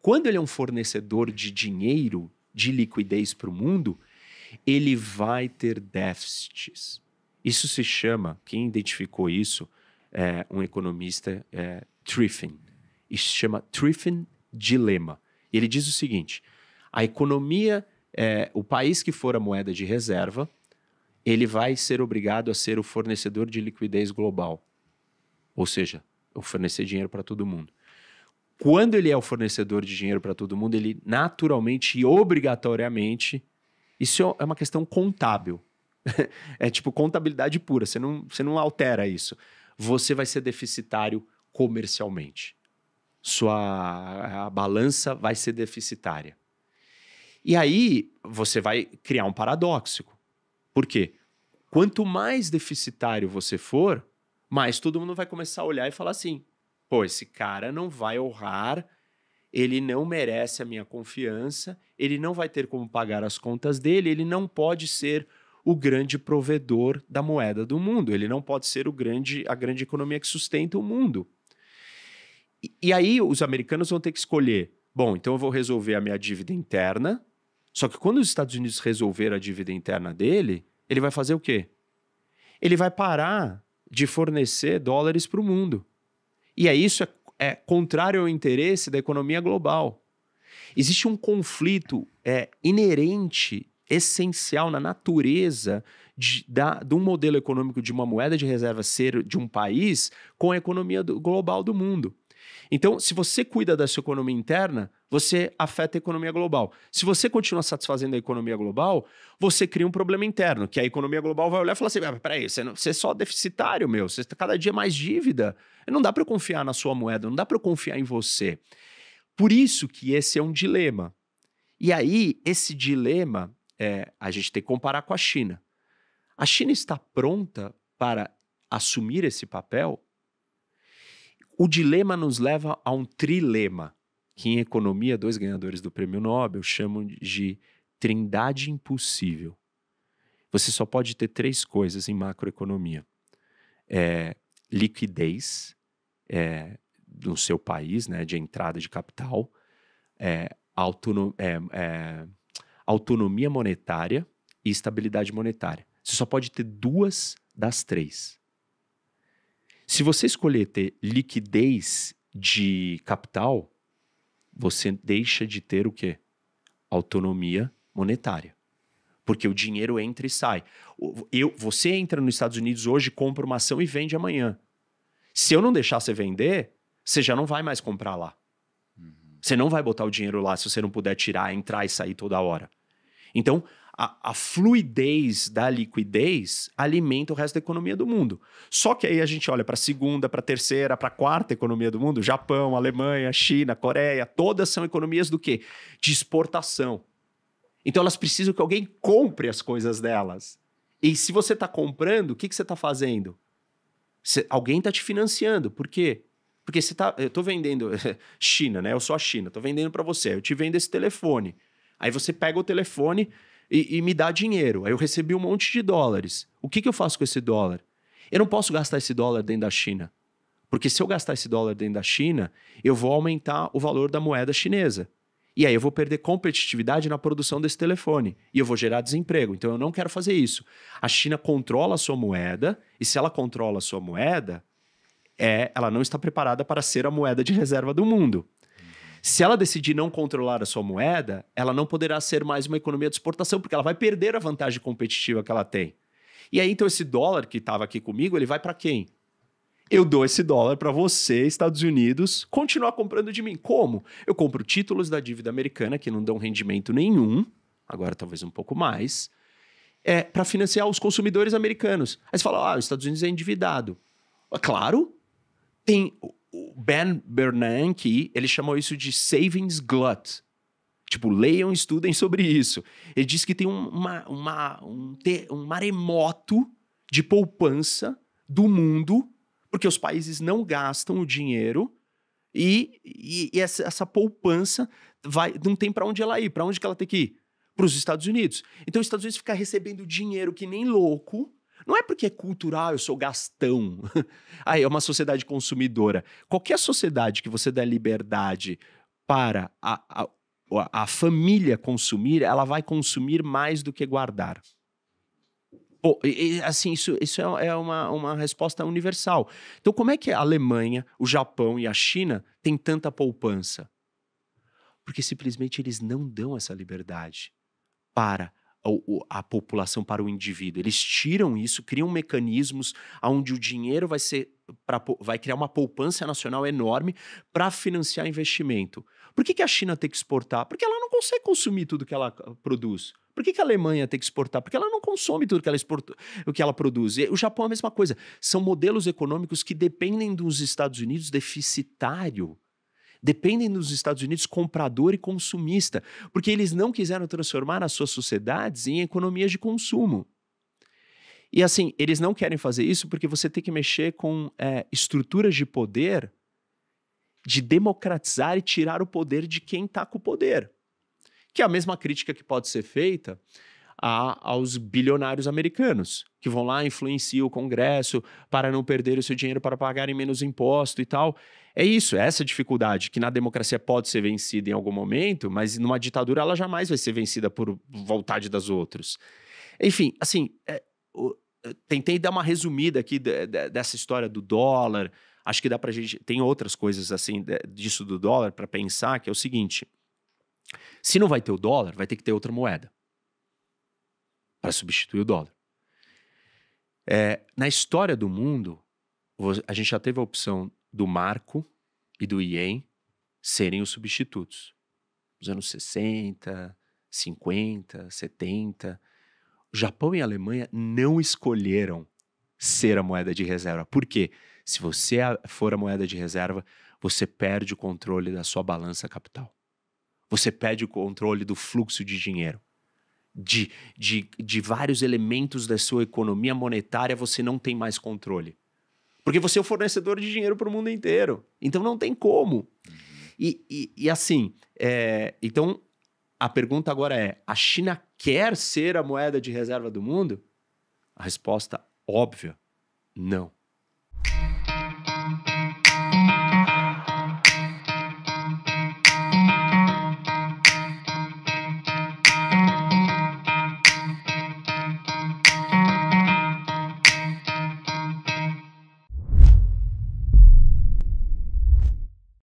Quando ele é um fornecedor de dinheiro, de liquidez para o mundo, ele vai ter déficits. Isso se chama, quem identificou isso é um economista, Triffin. Isso se chama Triffin Dilema. E ele diz o seguinte, a economia, o país que for a moeda de reserva, ele vai ser obrigado a ser o fornecedor de liquidez global. Ou seja, fornecer dinheiro para todo mundo. Quando ele é o fornecedor de dinheiro para todo mundo, ele naturalmente e obrigatoriamente... Isso é uma questão contábil. É tipo contabilidade pura. Você não altera isso. Você vai ser deficitário comercialmente. A balança vai ser deficitária. E aí você vai criar um paradoxo. Por quê? Quanto mais deficitário você for, mais todo mundo vai começar a olhar e falar assim, pô, esse cara não vai honrar, ele não merece a minha confiança, ele não vai ter como pagar as contas dele, ele não pode ser o grande provedor da moeda do mundo, ele não pode ser a grande economia que sustenta o mundo. E aí os americanos vão ter que escolher, bom, então eu vou resolver a minha dívida interna, só que quando os Estados Unidos resolver a dívida interna dele, ele vai fazer o quê? Ele vai parar de fornecer dólares para o mundo. E aí isso é contrário ao interesse da economia global. Existe um conflito inerente, essencial na natureza de um modelo econômico de uma moeda de reserva ser de um país com a economia global do mundo. Então, se você cuida da sua economia interna, você afeta a economia global. Se você continua satisfazendo a economia global, você cria um problema interno, que a economia global vai olhar e falar assim, peraí, você é só deficitário, meu, você está cada dia mais dívida. Não dá para eu confiar na sua moeda, não dá para eu confiar em você. Por isso que esse é um dilema. E aí, esse dilema, a gente tem que comparar com a China. A China está pronta para assumir esse papel? O dilema nos leva a um trilema, que em economia, 2 ganhadores do prêmio Nobel chamam de trindade impossível. Você só pode ter 3 coisas em macroeconomia. Liquidez no seu país, né, de entrada de capital, autonomia monetária e estabilidade monetária. Você só pode ter 2 das 3. Se você escolher ter liquidez de capital, você deixa de ter o quê? Autonomia monetária. Porque o dinheiro entra e sai. Você entra nos Estados Unidos hoje, compra uma ação e vende amanhã. Se eu não deixar você vender, você já não vai mais comprar lá. Você não vai botar o dinheiro lá se você não puder tirar, entrar e sair toda hora. Então, a fluidez da liquidez alimenta o resto da economia do mundo. Só que aí a gente olha para a segunda, para a terceira, para a quarta economia do mundo, Japão, Alemanha, China, Coreia, todas são economias do quê? De exportação. Então elas precisam que alguém compre as coisas delas. E se você está comprando, o que você está fazendo? Alguém está te financiando. Por quê? Porque eu estou vendendo... China, né? Eu sou a China, estou vendendo para você. Eu te vendo esse telefone. Aí você pega o telefone e me dá dinheiro. Aí eu recebi um monte de dólares. O que eu faço com esse dólar? Eu não posso gastar esse dólar dentro da China. Porque se eu gastar esse dólar dentro da China, eu vou aumentar o valor da moeda chinesa. E aí eu vou perder competitividade na produção desse telefone. E eu vou gerar desemprego. Então eu não quero fazer isso. A China controla a sua moeda. E se ela controla a sua moeda, ela não está preparada para ser a moeda de reserva do mundo. Se ela decidir não controlar a sua moeda, ela não poderá ser mais uma economia de exportação, porque ela vai perder a vantagem competitiva que ela tem. E aí, então, esse dólar que estava aqui comigo, ele vai para quem? Eu dou esse dólar para você, Estados Unidos, continuar comprando de mim. Como? Eu compro títulos da dívida americana, que não dão rendimento nenhum, agora talvez um pouco mais, para financiar os consumidores americanos. Aí você fala, os Estados Unidos é endividado. Claro, tem... O Ben Bernanke, ele chamou isso de savings glut. Tipo, leiam e estudem sobre isso. Ele diz que tem um maremoto de poupança do mundo, porque os países não gastam o dinheiro e essa poupança não tem para onde ela ir. Para onde que ela tem que ir? Para os Estados Unidos. Então, os Estados Unidos ficam recebendo dinheiro que nem louco. Não é porque é cultural, eu sou gastão. É uma sociedade consumidora. Qualquer sociedade que você dá liberdade para a família consumir, ela vai consumir mais do que guardar. Pô, assim, isso é uma resposta universal. Então, como é que a Alemanha, o Japão e a China têm tanta poupança? Porque simplesmente eles não dão essa liberdade para a população, para o indivíduo. Eles tiram isso, criam mecanismos onde o dinheiro vai criar uma poupança nacional enorme para financiar investimento. Por que a China tem que exportar? Porque ela não consegue consumir tudo que ela produz. Por que a Alemanha tem que exportar? Porque ela não consome tudo que ela o que ela produz. E o Japão é a mesma coisa. São modelos econômicos que dependem dos Estados Unidos deficitário. Dependem dos Estados Unidos comprador e consumista, porque eles não quiseram transformar as suas sociedades em economias de consumo. E assim, eles não querem fazer isso porque você tem que mexer com estruturas de poder, de democratizar e tirar o poder de quem está com o poder. Que é a mesma crítica que pode ser feita aos bilionários americanos, que vão lá, influenciam o Congresso para não perder o seu dinheiro, para pagarem menos imposto e tal. É isso, é essa dificuldade, que na democracia pode ser vencida em algum momento, mas numa ditadura ela jamais vai ser vencida por vontade das outros. Enfim, assim, tentei dar uma resumida aqui dessa história do dólar. Acho que dá pra gente... Tem outras coisas assim disso do dólar para pensar, que é o seguinte: se não vai ter o dólar, vai ter que ter outra moeda para substituir o dólar. Na história do mundo, a gente já teve a opção do marco e do ien serem os substitutos. Nos anos 60, 50, 70. O Japão e a Alemanha não escolheram ser a moeda de reserva. Por quê? Se você for a moeda de reserva, você perde o controle da sua balança capital. Você perde o controle do fluxo de dinheiro. De vários elementos da sua economia monetária, você não tem mais controle. Porque você é o fornecedor de dinheiro para o mundo inteiro. Então não tem como. E assim, então a pergunta agora é: a China quer ser a moeda de reserva do mundo? A resposta óbvia, não.